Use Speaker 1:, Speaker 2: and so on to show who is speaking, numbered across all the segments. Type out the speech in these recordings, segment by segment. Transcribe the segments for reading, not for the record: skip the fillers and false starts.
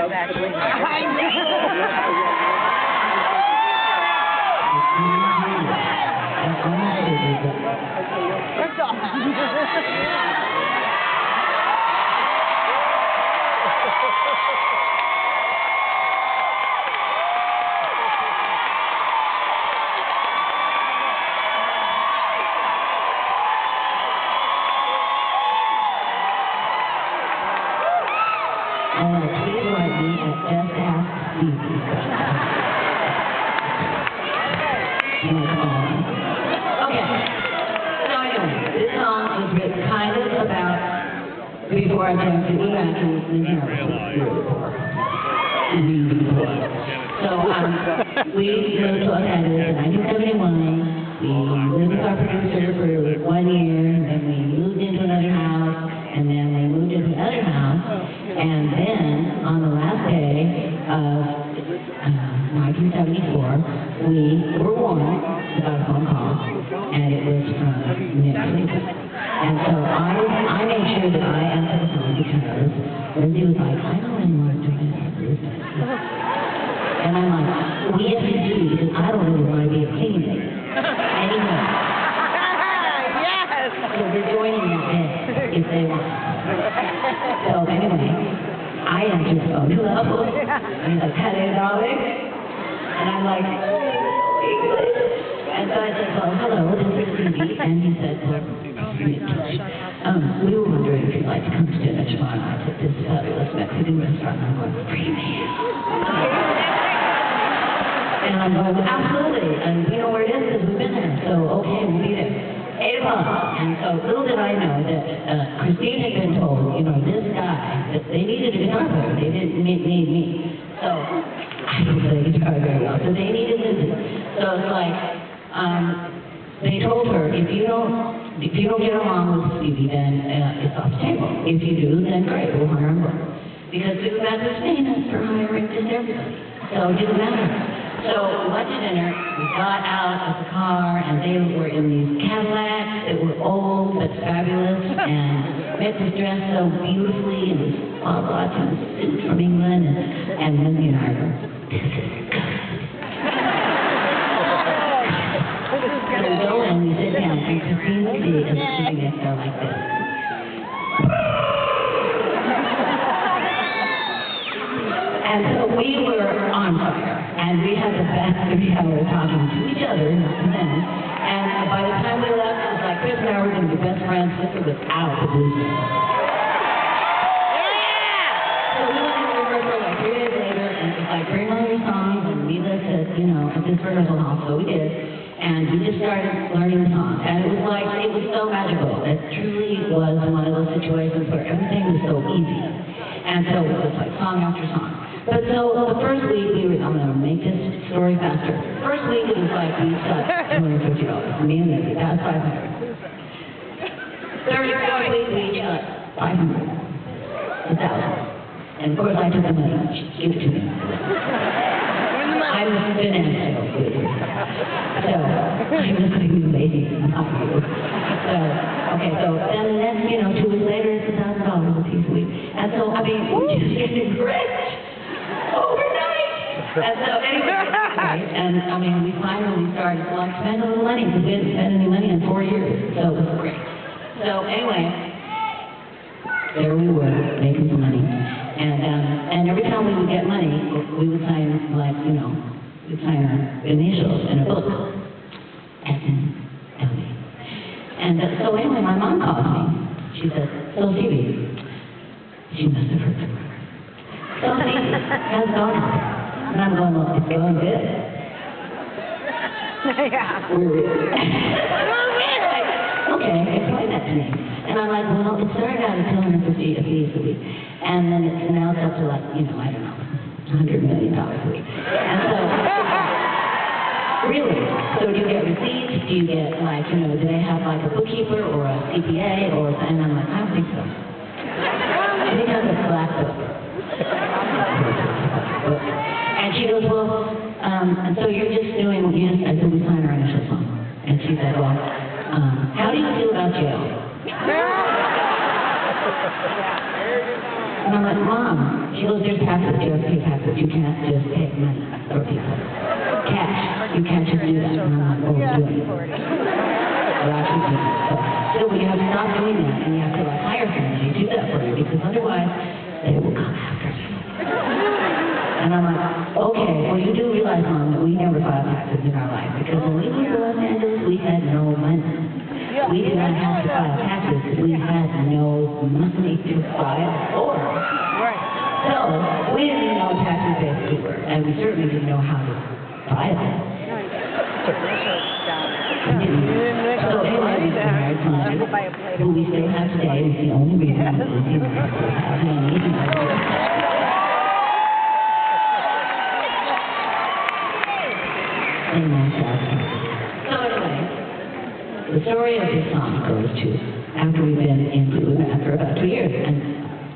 Speaker 1: exactly.
Speaker 2: Please write me at Just Ask Stevie. Okay. So anyway, this song was written kind of about before I joined the back in So we moved to Los Angeles in 1971. We lived with our producer for 1 year, and then we moved into another house, and then we moved into another house, and then on the last day of 1974, we were warned about a phone call, and it was from Gypsy. And so I made sure that I answered the phone because Lindsay was like, I don't really want to do this. And I'm like, well, yes, you do, because I don't really want to be a teammate anymore.
Speaker 1: Yes!
Speaker 2: So they're joining that day if they want. So anyway, I answered the phone. Hello? And he's like, hello, darling. And I'm like, English. And so I said, well, hello, this is Stevie. And he said, well, we were wondering if you'd like to come to dinner tomorrow night at this fabulous Mexican restaurant. And I'm going, really? And I'm going, absolutely. And we know where it is because we've been there. So, okay, we'll be there. 8 o'clock. And so little did I know that Christine had been told, you know, this guy, that they needed a guitar player. They didn't need me. So I didn't play guitar very well. So they needed Lindsay. So it's like, they told her, if you don't get along with Stevie, then it's off the table. If you do, then great, we'll hire him both. Because Stevie was famous for hiring just everybody. So it didn't matter. So we went to dinner, we got out of the car, and they were in these Cadillacs that were old but fabulous, and Mick was dressed so beautifully in his blah-blah suit from England, and Lindsay and I were, this is good. So we go and we sit down, and Christine C is sitting next there like this. And so we were on fire, and we had the best 3 hours talking to each other, not to them. And by the time we left, it was like, Chris and I were going to be best friends. This was out the blues. So we went into rehearsal like 3 days later, and it was like, bring all your songs and meet us at, you know, at this rehearsal hall. So we did, and we just started learning the songs. And it was like, it was so magical. It truly was one of those situations where everything was so easy. And so it was like song after song. But so the first week I'm going to make this story faster. First week it was like we got $250. Me and Lindsay, that was $500. Third and fourth week we each got $500. $1,000. And of course I took the money. Give it to me. I'm a financial good. So I'm just going to be lazy, not you. So okay, so then the next, 2 weeks later it's $1,000 a piece a week. And so I mean we're just getting rich. Overnight! And so anyway, and I mean, we finally started to like spend a little money because we hadn't spent any money in 4 years, so it was great. So anyway, there we were making some money, and every time we would get money, we would sign we'd sign our initials in a book, SNLB. And so anyway, my mom calls me. She says, "So Stevie," she must have heard the rumor. Something has gone on. And I'm going, well, it's going good.
Speaker 1: Yeah.
Speaker 2: We're really. Okay, explain that to me. And I'm like, well, it started out at $250 a piece a week. And then it's now up to like, I don't know, $100 million a week. And so, really? So do you get receipts? Do you get like, do they have like a bookkeeper or a CPA or, and I'm like, I don't think so. I think I'm a black book. And she goes, well, and so you're just doing, I said, we signed our initial song. And she said, well, how do you feel about jail? And I'm like, Mom. She goes, there's taxes. just pay taxes. You can't just take money for people. Cash. You can't just do that. And I'm like, oh, do it. Well, actually, do it. So you have to stop doing that, and you have to like hire somebody to do that for you, because otherwise they will come after you. And I'm like, okay, well, you do realize, Mom, that we never filed taxes in our life, because when we moved to Los Angeles, we had no money. We did not have to file taxes because we had no money to file for.
Speaker 1: Right.
Speaker 2: So we didn't even know what taxes basically were, and we certainly didn't know how to file it. We didn't. So anyway, we hired somebody who we still have today. It's the only reason we still have money. So anyway, the story of this song goes to after we've been in Blue Band for about 2 years, and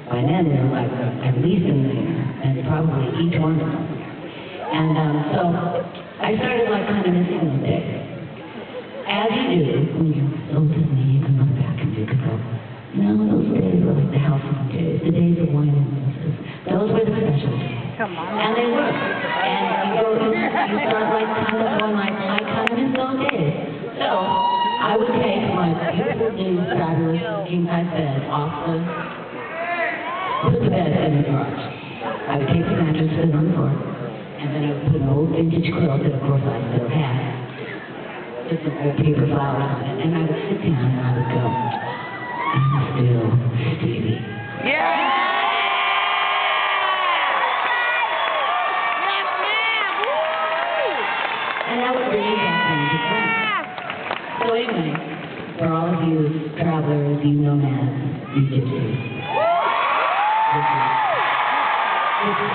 Speaker 2: by then there were like at least a million, and probably each one of them. And so I started like kind of missing those days. As you do when you're so Disney, you can look back and you can go, no, those days were like the halcyon days, the days of wine and roses. Those were the special days.
Speaker 1: Come on.
Speaker 2: And they were. And you start like kind of going like, I kind of miss those days. So I would take my beautiful new fabulous king size bed off put the bed in the garage. I would take the mattress, put it on the floor, and then I would put an old vintage quilt that of course I still had. Put some old paper flowers on it, and I would sit down and I would go, I'm still Stevie.
Speaker 1: Yeah!
Speaker 2: And that would really get things to friends. So anyway, for all of you travelers, you nomads, you gypsies, this is